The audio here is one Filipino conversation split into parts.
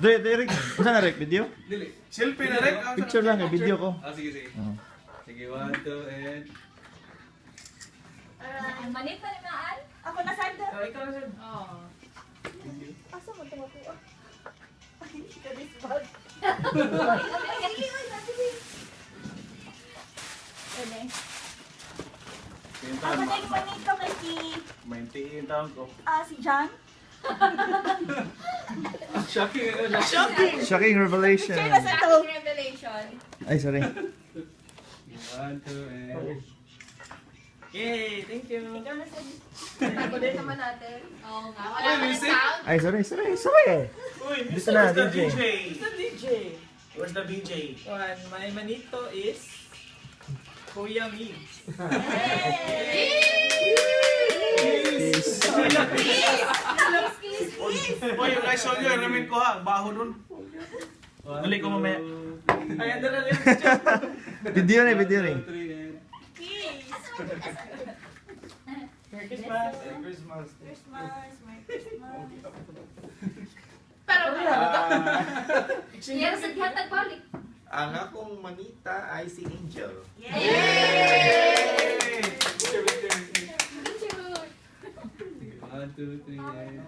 Rick, saan na Rick? Video? Dili. Selfie na rin. Picture lang, video ko. Ah, sige, sige. Sige, 1, 2, and... Manit na ni Maan? Ako na sando. Oh, ikaw na siya. Oo. Asa mo tuwa ko? Ay, kadis bag. Ene. Ako na yung manito kay si... Maintain taon ko. Si John. Shocking ako na. Shocking! Shocking revelation. Share na sa to. Revelation. Ay, sorry. 1, 2, and... Yay! Thank you! Ikaw na sa... Ako din naman natin. Oo nga. Wala Uy, ka ng music? sound. Ay, sorry. Uy, Dito na, where's the DJ. DJ? The DJ. Where's the DJ? One, my manito is Kuya Mi. Uy, yung guys, solyo, ramin ko ha. Baho dun. Balik ko mamaya. Ay, ando na rin siya. Video na, video na. 2, 3, and... Merry Christmas. Merry Christmas. Christmas, Merry Christmas. Pero Exchange. Yan sa dihatag balik. Ang akong manita ay si Angel. Yay! Cute. 1, 2, 3, and...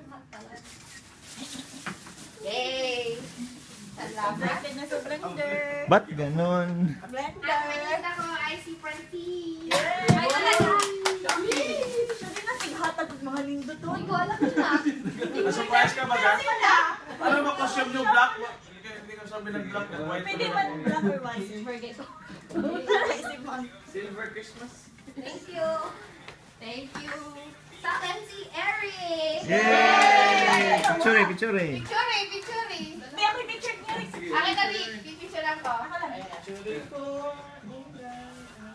Yay! Salamat. Blended na sa blender. Ba't ganon? Blender. Nakakita ko ay si Francis. Yay! Ay, talaga. Sabi na, tighatag ng mga lindo to. Hindi ko alam na. Na-surprise ka ba, Dan? Wala. Ano ba costume yung black? Hindi ka sabi ng black, ng white. Pwede man black or white. Forget ko. Isip mo. Silver Christmas. Thank you. Thank you. Sa akin si Eric. Yay! Picture eh, picture eh. Picture. May ako yung picture niya. Akin na rin. Pipicture ako. Ako lang.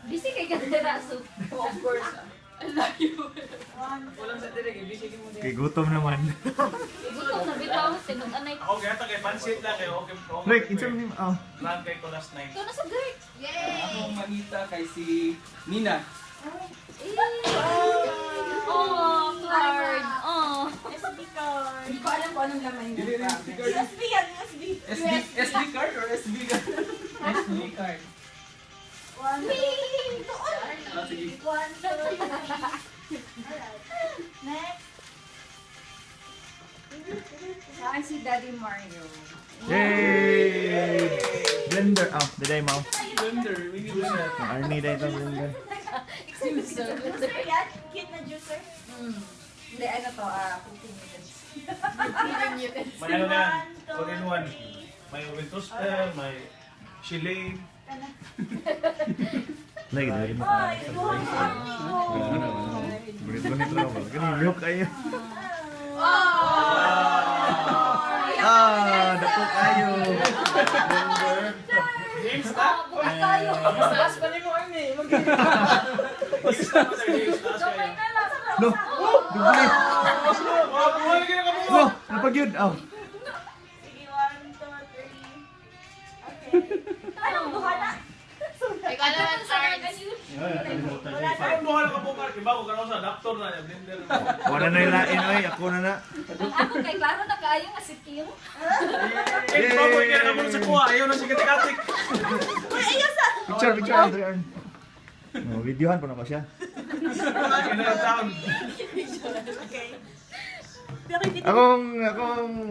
Busy kay Ganderaso. Of course. I love you. Walang sa direk, ibigay mo Kay din. gutom naman. Gusto na bitaw. Tinag-anay ko. Ako kaya kay pansit lang kayo. Okay, okay. Rick, insert mo oh. Plan kay ko last night. Ito na sa great. Yay! Akong manita kay si Nina. Oh, card. Oh. SD card. Hindi ko alam kung anong laman yun. USB yan, USB. SD card or SB card? SD card. One, Ah, sige. one, two. Next. Saan si Daddy Mario? Yay! Blender. Oh, diday mo. Blender. We need blender. Ang Arnie dahil ito blender. Juicer. Juicer yan? Cute na juicer. Hindi, ano to, cooking units. May ano na, One, two, all in one. three. May oven toaster, may chili. Lagi dari mo. Ay, buhang happy ko. Bunit-bunit lang ba? Ganun, milk kayo. Oh! Dako kayo. Games na? Bukas tayo. Taas pa ni mo, Arne. Games na ba tayo? Games na Jumay kayo. na lang. No, dubli. Oh, buhay ka na ka No, napagyud. Oh. Sige, one, two, three. Okay. Anong buha na? Ikaw naman, Sarge. Wala na. Saan buhay ka po ka? Iba ko ka sa doctor na, blender. Wala na ilain oy, ako na na. Ang ako kay Claro na kaayo nga si Kim. Eh, baboy ka na muna sa kuha. Ayaw na si Katikatik. Uy, ayos ah. Picture, Andre Arn. Oh, videohan pa na ba siya? Lagi na yung town. Okay. Pero hindi Akong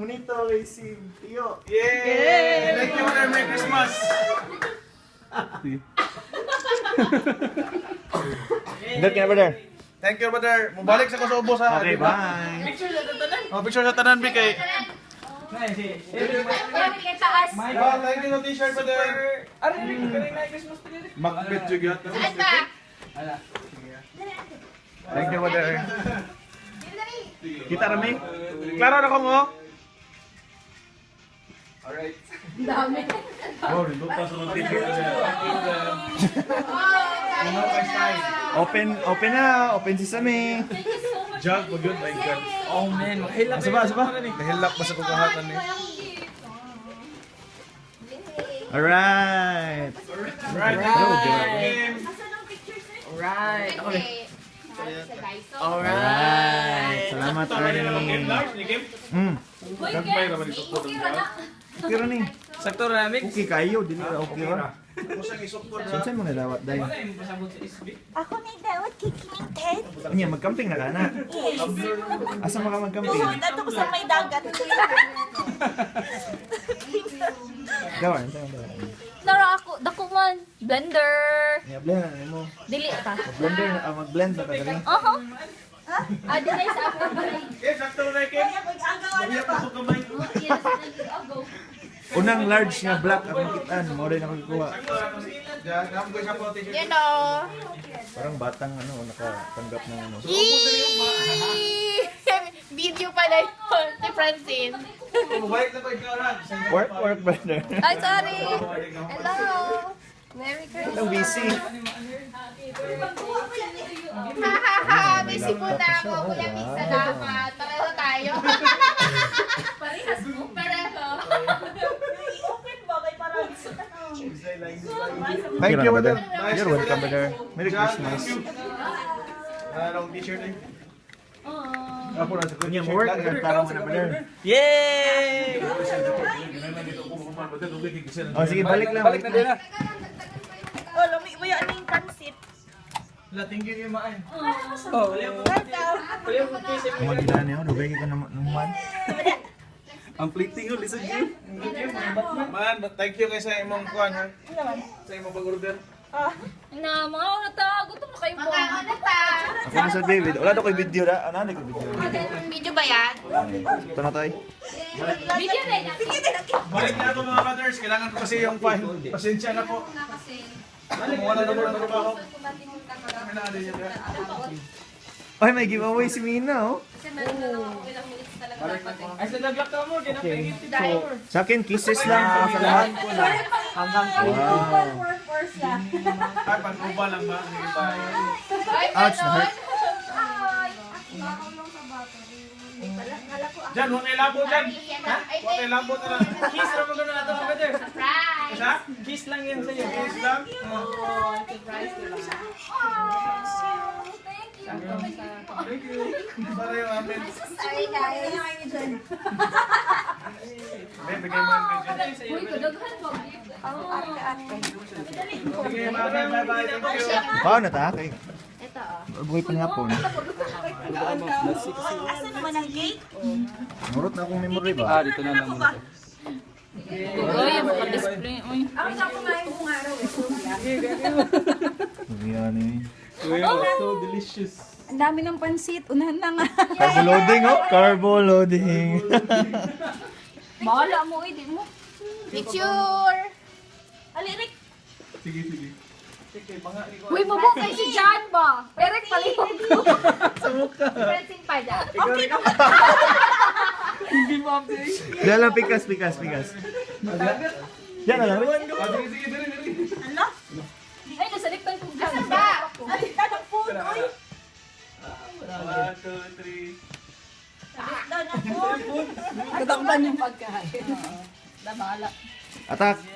monito kay si Tio. Yay! Thank you for Merry Christmas. Hanggat ka na, brother. Thank you, brother. Mabalik sa kusubo sa... Okay, bye. Picture na tatanan. Oh, picture sa tanan, Bi, kay... Nice. Yan, kay taas. Oh, thank you sa t-shirt, brother. Arne, ganun na Christmas pa din. Macbeth yung yata. Saan ba? Ala. Thank you, brother. Kita rami. Klaro na ko mo? Alright. Dami. Oh, rin pa sa mga t-shirt niya. Open na. Open sesame. Thank you so much. Jug, good, my God. Oh man, mahilap. Asa ba? Nahilak ba sa kukahatan ni? Alright. Right. Right. Asan ang pictures eh? Alright. Okay. Sa Daiso. Alright. Salamat. Salamat Sakto na ay. rin ang game large ni Kim. Uy, Gagmay Ken, naman ito po. okay ra na. Okay ra ni. Sakto na namin. Okay kayo, dili ra okay ra. Ako siyang isukod na. Saan mo na dawat day? Wala yung pasabot sa SB. Ako na dawat kikiminted. Anya magcamping na ka na. Asa mo ka magcamping? Buhod ato ko sa may dagat. Gawan, tayo. Nara ako, dako man. Blender. Ya blend na mo. Dili ta. Blender na mag-blend na ka dali. Aha. Ah, di na sa ako ba? Kim, sakto na Kim. Baya pa sa kamay. Yes, go. Unang large nga black ang kitaan, mo rin ako kuha. Dam ko sa po t-shirt. You know. Parang batang ano nakatanggap ng ano. Video pa na yun. Si Francine. Mabait na ko ikaw ra. Work blender. Ay, sorry. Hello. Merry Christmas. Hello, busy. Hahaha, busy po na ako. Kuya Pig, salamat. Pareho tayo. Parehas mo. Pareho. Open ba kay parang Thank you, brother. You're welcome, brother. Merry Christmas. Anong t-shirt eh? Ako na sa kunya work, nagtaro mo na, brother. Yay! Oh, sige, balik lang. Balik na din na. Oh, lumi mo yung aning pansit. Wala, thank you yung maan. Oh, wala yung kisip. Ang magila niyo, dugay ka naman. Ang plating yun, listen yun. Man, thank you kay sa imong kuan ha. Sa imong pag-order. Na, mga una ta. Gutom na kayo po. Mga una ta. Ako na sa David. Wala na ko video na. Ano na ko video? Video ba yan? Ito na tayo. Video na yan. Balik na ako mga brothers, kailangan ko kasi yung file. Pasensya na po. Na kasi. Wala na po ng trabaho. Ay, may giveaway si Mina, oh. Kasi meron na lang ako ilang minutes talaga dapat eh. Ay, sa nag-lock ka mo, ginapingit. Sa akin, kisses lang para sa lahat. Hanggang Wow. Ay, pag-uba lang ba? Sige ba? Ay, Ouch, na-hurt. Ay, Diyan, huwag na ilabo dyan. Ha? Huwag na ilabo na lang. kiss na magano na ito, mga brother. Surprise! Isa? Kiss lang yan sa'yo. Kiss lang. Thank you. Para yung amin. Sorry guys. May bigay mo yung gadget. Uy, kadaghan ba? Sige, bye-bye. Thank you. Paano na ta? Okay. Ito oh. Buhay pa nga po. Asa naman ang gate? Murot na akong memory ba? Dito na lang muna. Uy, maka-display. Uy. Yan eh. So delicious. Ang dami ng pansit. Unahan na nga. Carbo loading, oh. Carbo loading. Bahala mo, di mo. Picture! Alirik. Sige, sige. Uy, mabukay si John ba? Eric, palihog ko. Sa mukha. Friendsin pa dyan. Hindi mo update. Yan lang, pikas. Yan na lang. Sige, sige, dali. Ano? Ay, nasaliktan ko dyan. Asa ba? Alita ng food, oy. 1, 2, 3. Alita ng food. Katakpan yung pagkain. Atak.